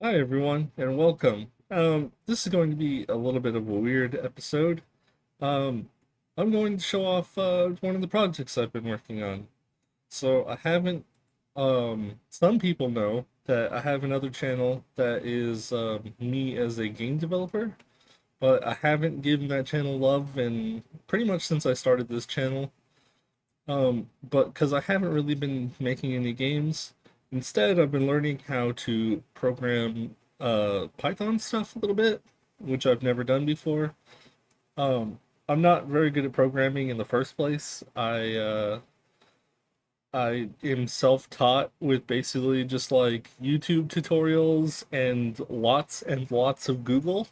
Hi everyone and welcome. This is going to be a little bit of a weird episode. Um, I'm going to show off one of the projects I've been working on. So I haven't. Some people know that I have another channel that is me as a game developer, but I haven't given that channel love in pretty much since I started this channel. But because I haven't really been making any games, instead I've been learning how to program Python stuff a little bit, which I've never done before. Um, I'm not very good at programming in the first place. I am self-taught with basically just like YouTube tutorials and lots of Google.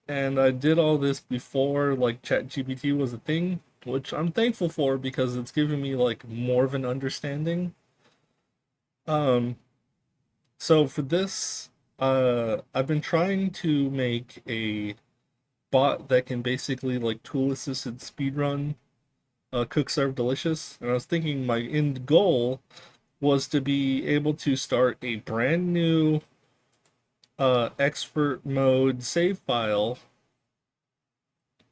And I did all this before like ChatGPT was a thing, which I'm thankful for because it's given me like more of an understanding. Um, so for this, I've been trying to make a bot that can basically like tool assisted speedrun Cook Serve Delicious. And I was thinking my end goal was to be able to start a brand new expert mode save file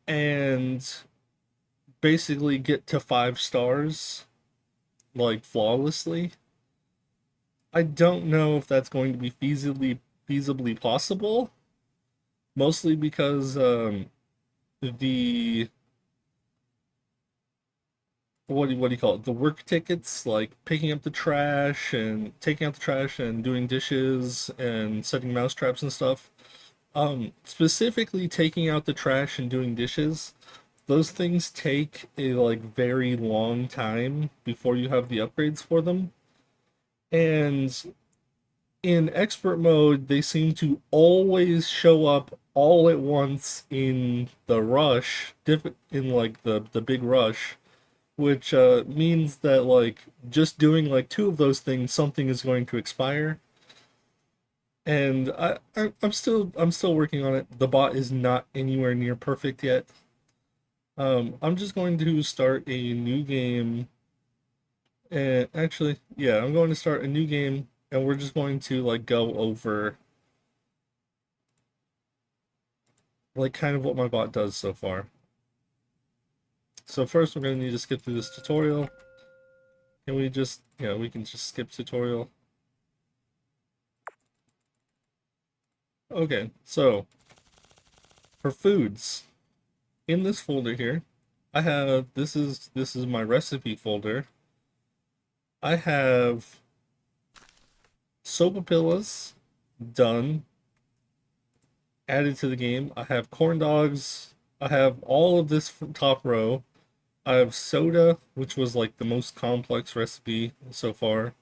and basically get to 5 stars like flawlessly. I don't know if that's going to be feasibly possible, mostly because the what do you call it? The work tickets, like picking up the trash and taking out the trash and doing dishes and setting mouse traps and stuff. Specifically taking out the trash and doing dishes, those things take a like very long time before you have the upgrades for them. And in expert mode, they seem to always show up all at once in the rush, in like the big rush, which means that like just doing like two of those things, something is going to expire. And I'm still working on it. The bot is not anywhere near perfect yet. I'm just going to start a new game. And actually, yeah, I'm going to start a new game, and we're just going to like go over like kind of what my bot does so far. So first we're going to need to skip through this tutorial. Can we just, yeah, we can just skip tutorial. Okay, so for foods, in this folder here, I have, this is my recipe folder. I have sopapillas done, added to the game. I have corn dogs. I have all of this top row. I have soda, which was like the most complex recipe so far.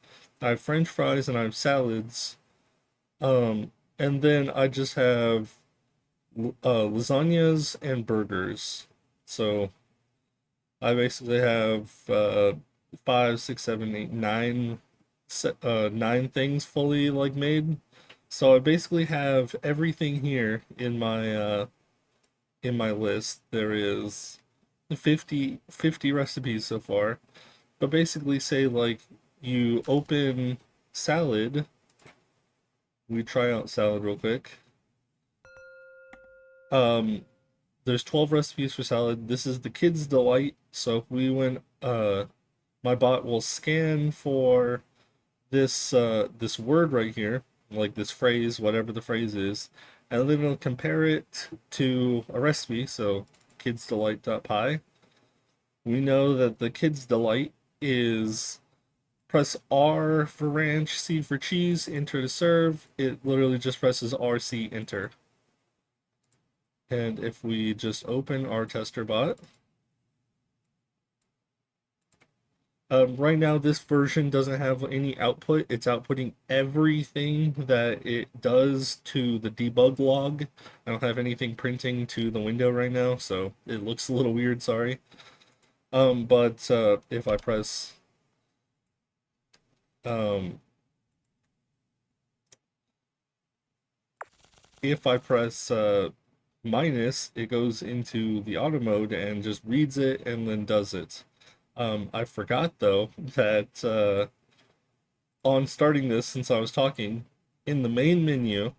I have French fries and I have salads. And then I just have lasagnas and burgers. So I basically have five, six, seven, eight, nine things fully like made. So I basically have everything here in my list. There is 50 recipes so far. But basically say like you open salad. We try out salad real quick. Um, there's 12 recipes for salad. This is the kids' delight. So if we went, my bot will scan for this word right here, like this phrase, whatever the phrase is, and then it'll compare it to a recipe. So kids' delight.py. We know that the kids' delight is press R for ranch, C for cheese, enter to serve. It literally just presses RC enter. And if we just open our tester bot, right now this version doesn't have any output. It's outputting everything that it does to the debug log. I don't have anything printing to the window right now, so it looks a little weird, sorry. But um, if I press minus, it goes into the auto mode and just reads it and then does it. I forgot though that on starting this, since I was talking, in the main menu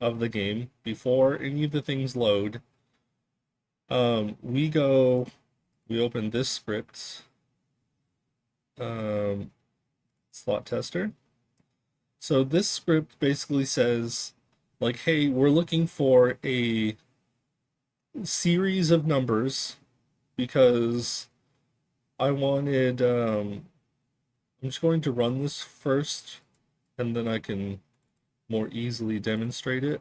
of the game, before any of the things load, we open this script, um, slot tester. So this script basically says, like, hey, we're looking for a series of numbers because I wanted, I'm just going to run this first and then I can more easily demonstrate it.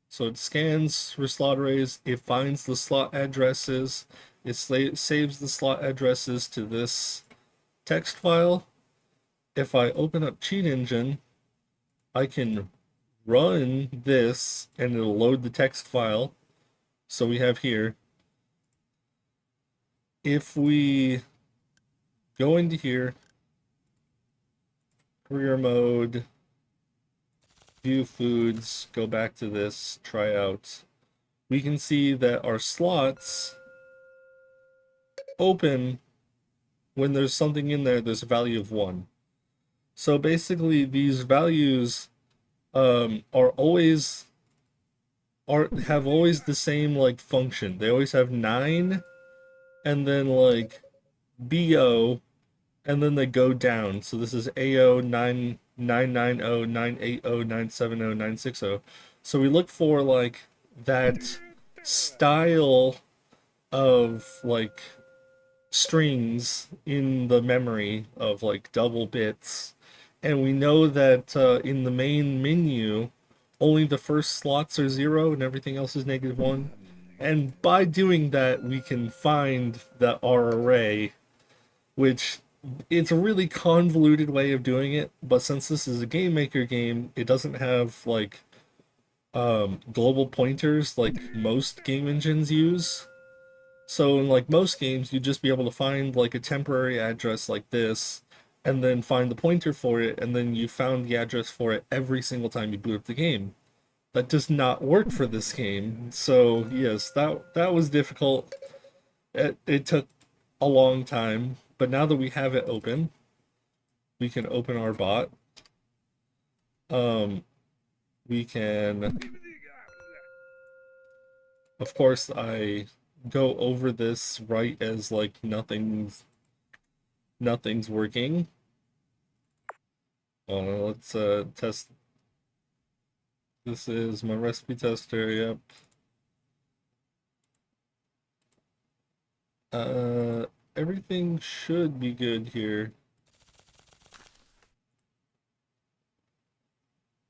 So it scans for slot arrays, it finds the slot addresses, it saves the slot addresses to this text file. If I open up Cheat Engine, I can run this and it'll load the text file. So we have here, if we go into here, career mode, view foods, go back to this, try out, we can see that our slots open when there's something in there, there's a value of 1. So basically these values are always have always the same like function. They always have 9 and then like BO and then they go down. So this is AO 9990 980 970 960. So we look for like that style of like strings in the memory of like double bits. And we know that in the main menu, only the first slots are 0 and everything else is -1. And by doing that, we can find our array, which it's a really convoluted way of doing it. But since this is a Game Maker game, it doesn't have like global pointers like most game engines use. So in like most games, you'd just be able to find like a temporary address like this, and then find the pointer for it, and then you found the address for it every single time you boot up the game. That does not work for this game. So yes, that was difficult. It took a long time, but now that we have it open, we can open our bot. Um, we can, of course, I go over this right as like nothing's working. Let's test. This is my recipe tester, yep. Uh, Everything should be good here.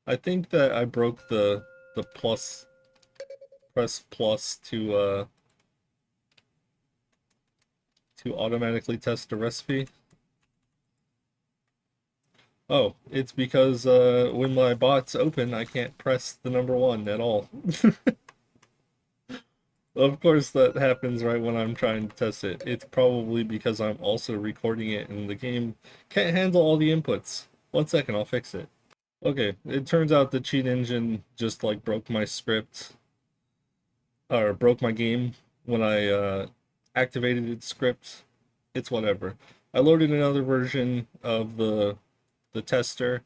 I think that I broke the plus, press plus to automatically test a recipe. Oh, it's because when my bot's open, I can't press the number 1 at all. Of course, that happens right when I'm trying to test it. It's probably because I'm also recording it and the game can't handle all the inputs. 1 second, I'll fix it. Okay, it turns out the cheat engine just like broke my script, or broke my game when I activated its script. It's whatever. I loaded another version of the tester.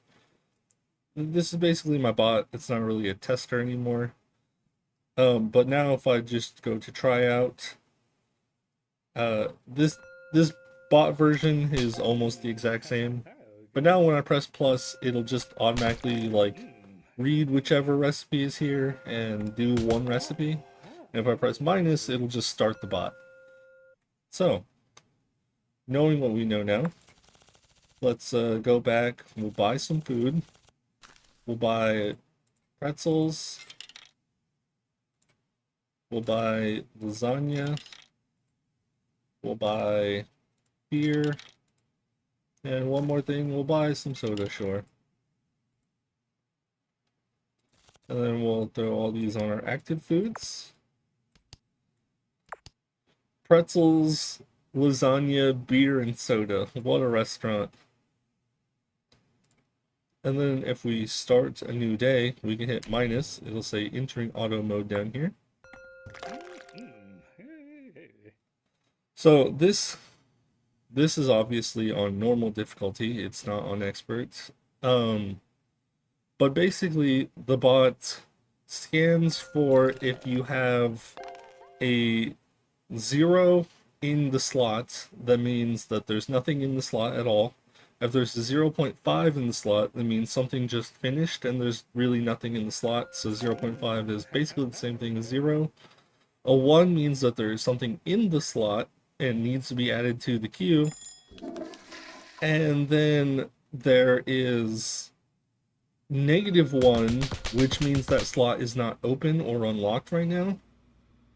This is basically my bot. It's not really a tester anymore. But now if I just go to try out, this bot version is almost the exact same. But now when I press plus, it'll just automatically like read whichever recipe is here and do one recipe. And if I press minus, it'll just start the bot. So, knowing what we know now, let's go back. We'll buy some food. We'll buy pretzels. We'll buy lasagna. We'll buy beer. And one more thing, we'll buy some soda, sure. And then we'll throw all these on our active foods. Pretzels, lasagna, beer, and soda. What a restaurant. And then if we start a new day, we can hit minus. It'll say entering auto mode down here. So this is obviously on normal difficulty. It's not on expert. But basically, the bot scans for if you have a 0 in the slot, that means that there's nothing in the slot at all. If there's a 0.5 in the slot, that means something just finished and there's really nothing in the slot. So 0.5 is basically the same thing as 0. A 1 means that there's something in the slot and needs to be added to the queue. And then there is -1, which means that slot is not open or unlocked right now.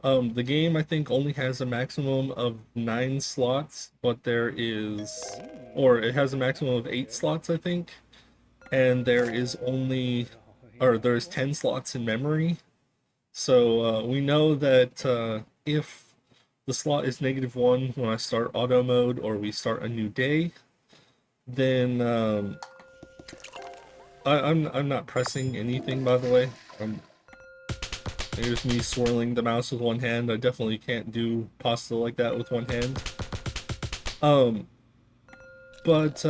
The game, I think, only has a maximum of 9 slots, but there is, or it has a maximum of 8 slots, I think, and there is only, or there's 10 slots in memory. So we know that if the slot is -1 when I start auto mode or we start a new day, then I'm not pressing anything, by the way. There's me swirling the mouse with one hand. I definitely can't do pasta like that with one hand. Um, but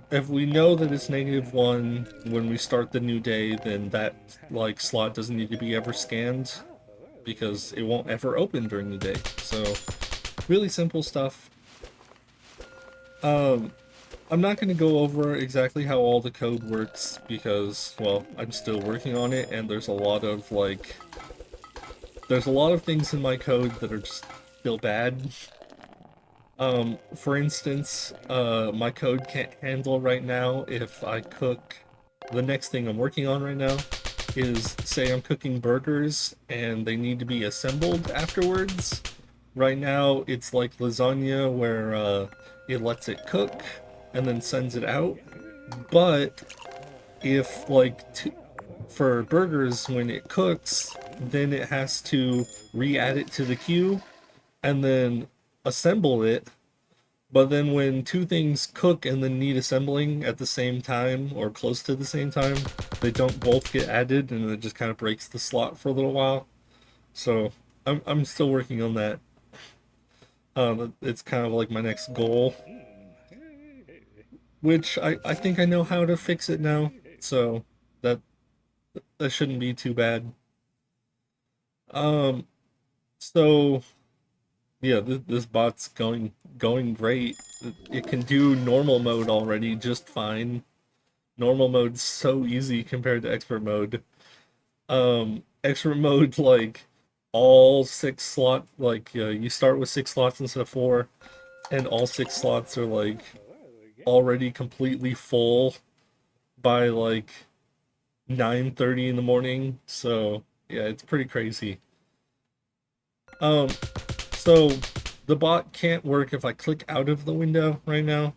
if we know that it's -1 when we start the new day, then that like slot doesn't need to be ever scanned because it won't ever open during the day. So really simple stuff. I'm not going to go over exactly how all the code works because, well, I'm still working on it and there's a lot of things in my code that are just still bad. For instance, my code can't handle right now if I cook. The next thing I'm working on right now is, say I'm cooking burgers and they need to be assembled afterwards. Right now, it's like lasagna where it lets it cook and then sends it out. But if for burgers, when it cooks, then it has to re-add it to the queue and then assemble it. But then when two things cook and then need assembling at the same time or close to the same time, they don't both get added and it just kind of breaks the slot for a little while. So I'm still working on that. It's kind of like my next goal, which I think I know how to fix it now. So that that shouldn't be too bad. Um, so yeah, this bot's going great. It can do normal mode already just fine. Normal mode's so easy compared to expert mode. Expert mode, like all 6 slot, like you start with 6 slots instead of 4, and all 6 slots are like already completely full by like 9:30 in the morning. So yeah, it's pretty crazy. Um, so the bot can't work if I click out of the window right now.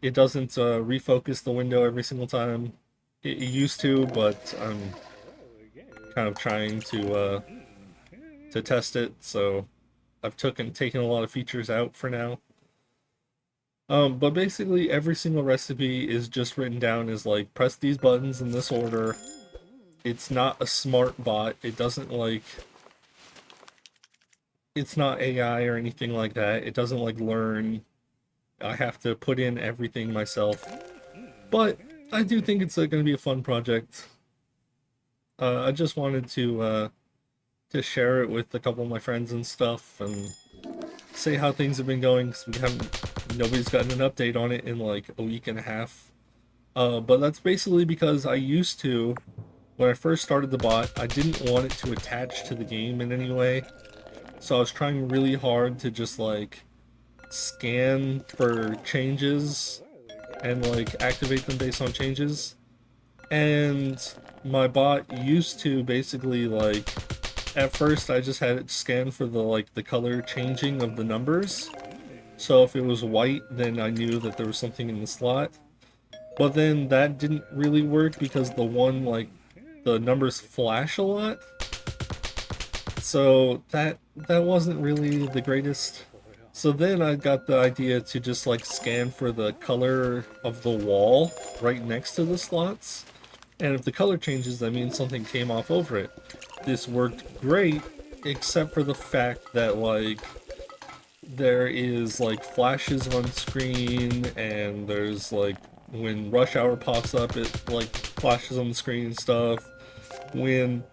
It doesn't refocus the window every single time. It used to, but I'm kind of trying to test it, so I've taken a lot of features out for now. But basically every single recipe is just written down as like press these buttons in this order. It's not a smart bot. It doesn't like it's not AI or anything like that. It doesn't like learn. I have to put in everything myself. But I do think it's going to be a fun project. I just wanted to share it with a couple of my friends and stuff and say how things have been going because nobody's gotten an update on it in like a week and a half. But that's basically because I used to, when I first started the bot, I didn't want it to attach to the game in any way. So I was trying really hard to just like scan for changes and like activate them based on changes. And my bot used to basically like, at first I just had it scan for the color changing of the numbers. So if it was white, then I knew that there was something in the slot. But then that didn't really work because the numbers flash a lot. So that wasn't really the greatest. So then I got the idea to just like scan for the color of the wall right next to the slots. And if the color changes, that means something came off over it. This worked great, except for the fact that like there is like flashes on screen and there's like when rush hour pops up, it like flashes on the screen and stuff. When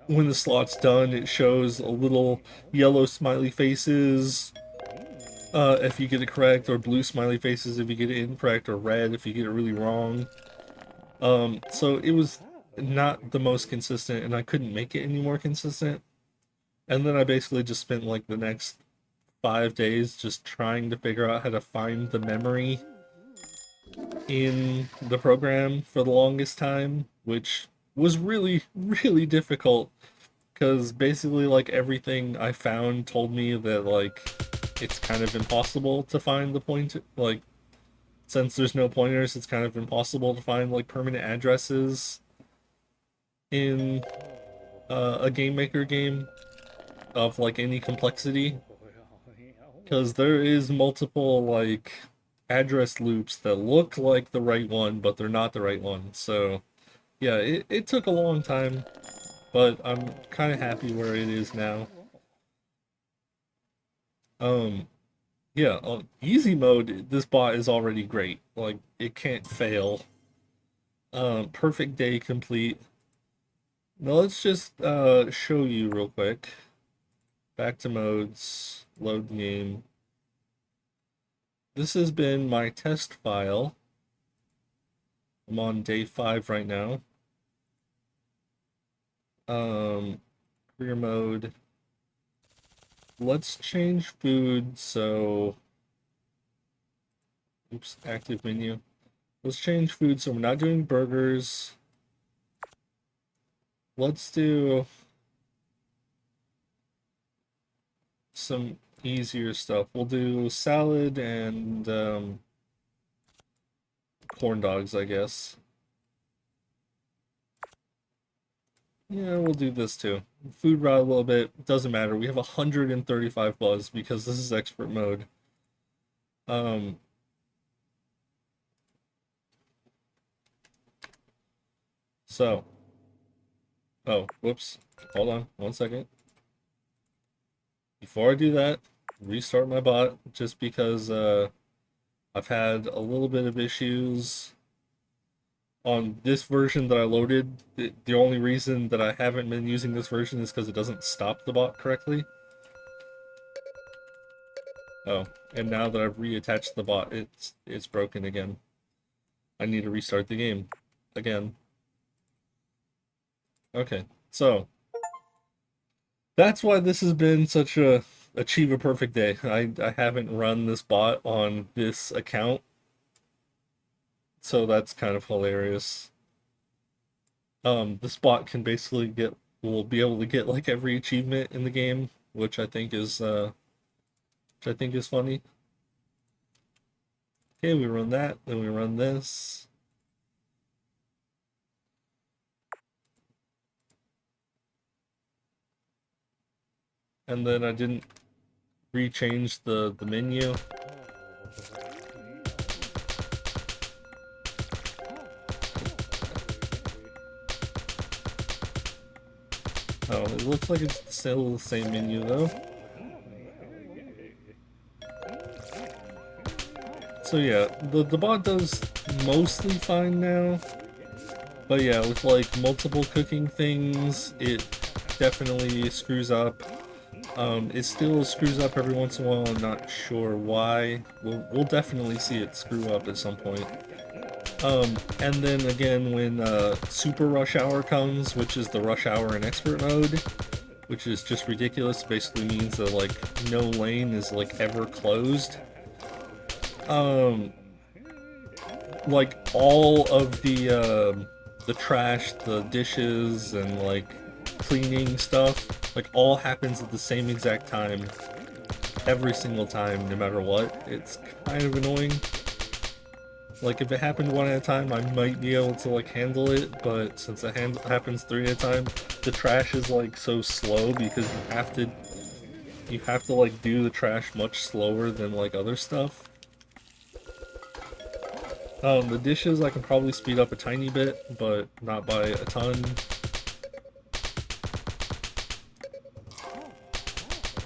the slot's done, it shows a little yellow smiley faces if you get it correct, or blue smiley faces if you get it incorrect, or red if you get it really wrong. So it was not the most consistent, and I couldn't make it any more consistent. And then I basically just spent like the next 5 days just trying to figure out how to find the memory in the program for the longest time, which was really, really difficult because basically like everything I found told me that like it's kind of impossible to find the point, like since there's no pointers, it's kind of impossible to find like permanent addresses in a Game Maker game of like any complexity, because there is multiple like address loops that look like the right one but they're not the right one. So yeah, it took a long time, but I'm kind of happy where it is now. um yeah, on easy mode this bot is already great, like it can't fail. Perfect day complete. Now let's just show you real quick. Back to modes, load the game. This has been my test file. I'm on day 5 right now. Career mode. Let's change food, so oops, active menu. Let's change food so we're not doing burgers. Let's do some easier stuff. We'll do salad and corn dogs, I guess. Yeah, we'll do this too. Food rot a little bit, doesn't matter. We have 135 buzz because this is expert mode. Um, so, oh, whoops. Hold on, 1 second. Before I do that, restart my bot just because I've had a little bit of issues on this version that I loaded. The only reason that I haven't been using this version is because it doesn't stop the bot correctly. Oh, and now that I've reattached the bot, it's broken again. I need to restart the game again. Okay, so that's why this has been such a achieve a perfect day. I haven't run this bot on this account, so that's kind of hilarious. This bot can basically will be able to get like every achievement in the game, which I think is funny. Okay, we run that, then we run this. And then I didn't rechange the menu. Oh, it looks like it's still the same menu though. So yeah, the bot does mostly fine now. But yeah, with like multiple cooking things, it definitely screws up. It still screws up every once in a while. I'm not sure why. We'll definitely see it screw up at some point. And then again, when Super Rush Hour comes, which is the rush hour in expert mode, which is just ridiculous, basically means that like no lane is like ever closed. Like all of the trash, the dishes, and like cleaning stuff, like all happens at the same exact time, every single time, no matter what. It's kind of annoying. Like if it happened one at a time, I might be able to like handle it, but since it happens 3 at a time, the trash is like so slow because you have to like do the trash much slower than like other stuff. The dishes I can probably speed up a tiny bit, but not by a ton.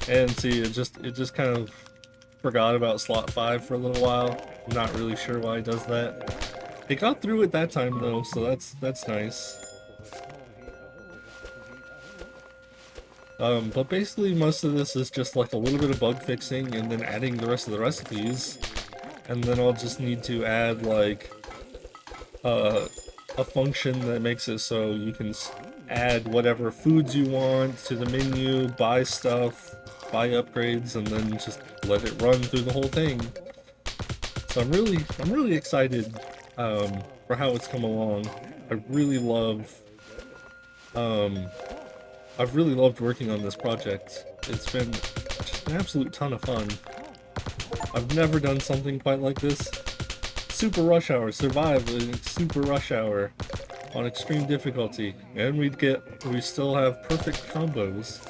And see, it just kind of forgot about slot 5 for a little while. I'm not really sure why it does that. It got through it that time though, so that's nice. But basically most of this is just like a little bit of bug fixing and then adding the rest of the recipes. And then I'll just need to add like a function that makes it so you can add whatever foods you want to the menu, buy stuff, buy upgrades, and then just let it run through the whole thing. So I'm really excited for how it's come along. I really love um, I've really loved working on this project. It's been just an absolute ton of fun. I've never done something quite like this. Super Rush Hour, survive in Super Rush Hour on extreme difficulty, and we still have perfect combos.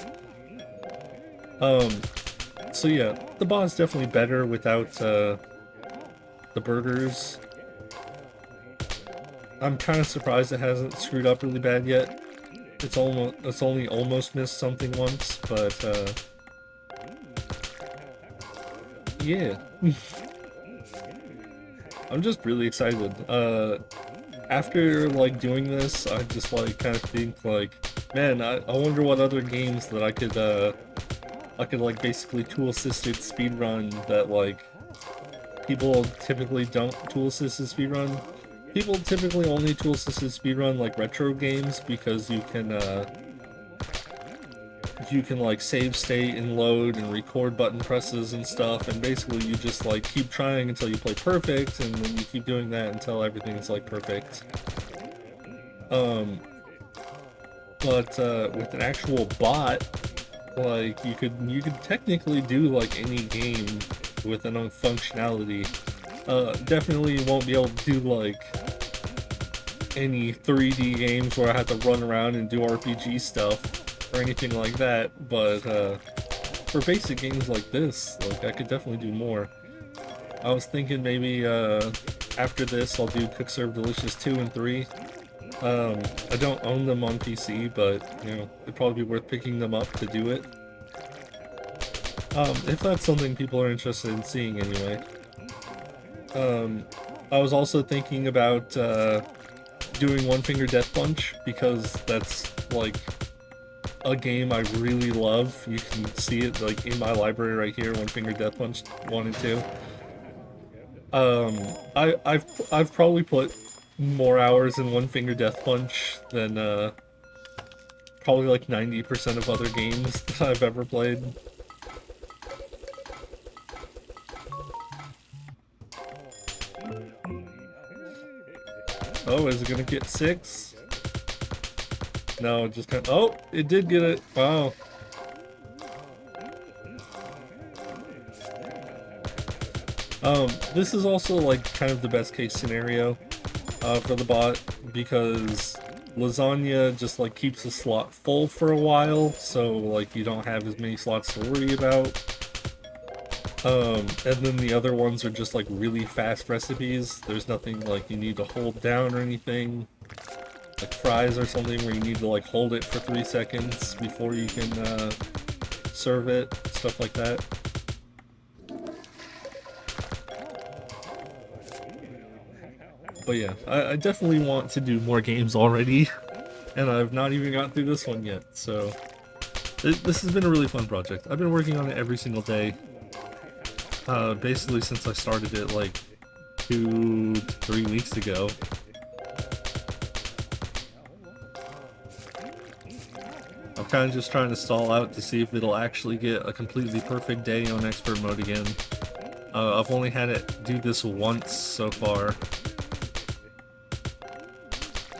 So yeah, the bot's definitely better without the burgers. I'm kind of surprised it hasn't screwed up really bad yet. It's only almost missed something once, but yeah. I'm just really excited. After like doing this, I just like kind of think like, man, I wonder what other games that I could like basically tool assisted speedrun that like people typically don't tool assisted speedrun. People typically only tool assisted speedrun like retro games because you can like save state and load and record button presses and stuff, and basically you just like keep trying until you play perfect, and then you keep doing that until everything's like perfect. Um, but with an actual bot, like you could technically do like any game with enough functionality. Definitely won't be able to do like any 3D games where I have to run around and do RPG stuff or anything like that, but for basic games like this, like I could definitely do more. I was thinking maybe after this I'll do Cook Serve Delicious 2 and 3. I don't own them on PC, but you know, it'd probably be worth picking them up to do it. If that's something people are interested in seeing anyway. I was also thinking about doing One Finger Death Punch because that's like a game I really love. You can see it like in my library right here, One Finger Death Punch 1 and 2. I've probably put more hours in One Finger Death Punch than probably like 90% of other games that I've ever played. Oh, is it gonna get 6? No, it just kind of... Oh, it did get it. Wow. This is also like kind of the best case scenario for the bot, because Lasagna just like keeps the slot full for a while, so like you don't have as many slots to worry about. And then the other ones are just like really fast recipes. There's nothing like you need to hold down or anything. Like fries or something where you need to like hold it for 3 seconds before you can serve it, stuff like that. But yeah, I definitely want to do more games already, and I've not even gotten through this one yet, so this has been a really fun project. I've been working on it every single day, basically since I started it like 2-3 weeks ago. I'm kind of just trying to stall out to see if it'll actually get a completely perfect day on expert mode again. I've only had it do this once so far.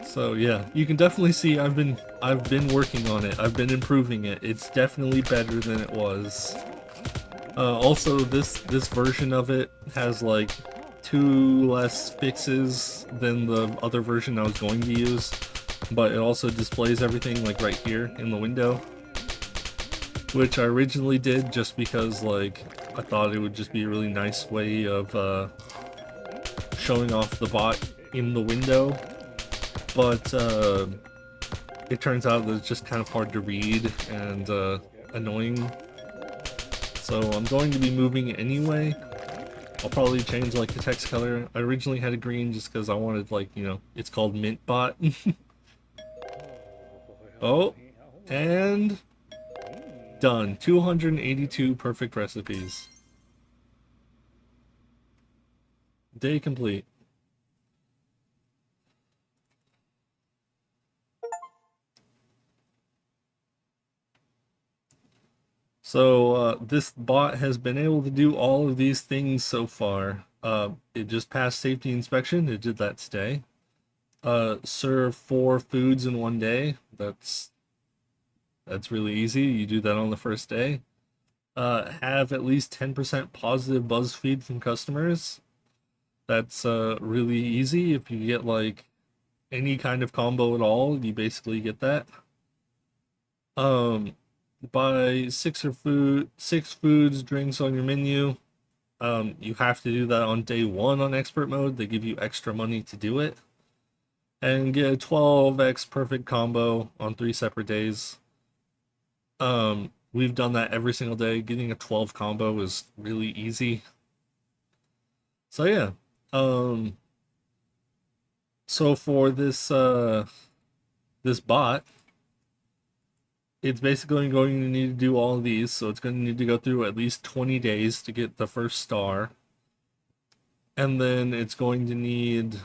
So yeah, you can definitely see I've been working on it. I've been improving it. It's definitely better than it was. Also, this version of it has like 2 less fixes than the other version I was going to use, but it also displays everything like right here in the window, which I originally did just because like I thought it would just be a really nice way of showing off the bot in the window. But it turns out that it's just kind of hard to read and annoying. So I'm going to be moving it anyway. I'll probably change like the text color. I originally had a green just because I wanted like, it's called Mintbot. Oh, and done. 282 perfect recipes. Day complete. So this bot has been able to do all of these things so far. It just passed safety inspection. It did that today. Serve 4 foods in one day. That's really easy. You do that on the first day. Have at least 10% positive buzz feed from customers. That's really easy. If you get like any kind of combo at all, you basically get that. Um, buy 6 foods, drinks on your menu. You have to do that on day 1 on expert mode. They give you extra money to do it. And get a 12x perfect combo on 3 separate days. We've done that every single day. Getting a 12 combo is really easy. So yeah. Um, so for this bot, it's basically going to need to do all of these. So it's going to need to go through at least 20 days to get the first star. And then it's going to need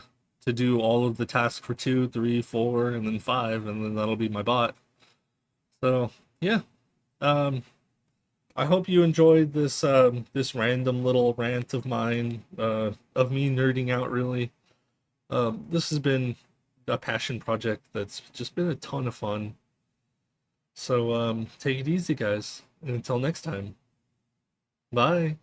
to do all of the tasks for 2, 3, 4, and then 5, and then that'll be my bot. So yeah. Um, I hope you enjoyed this random little rant of mine, of me nerding out really. This has been a passion project that's just been a ton of fun. So take it easy, guys. And until next time. Bye.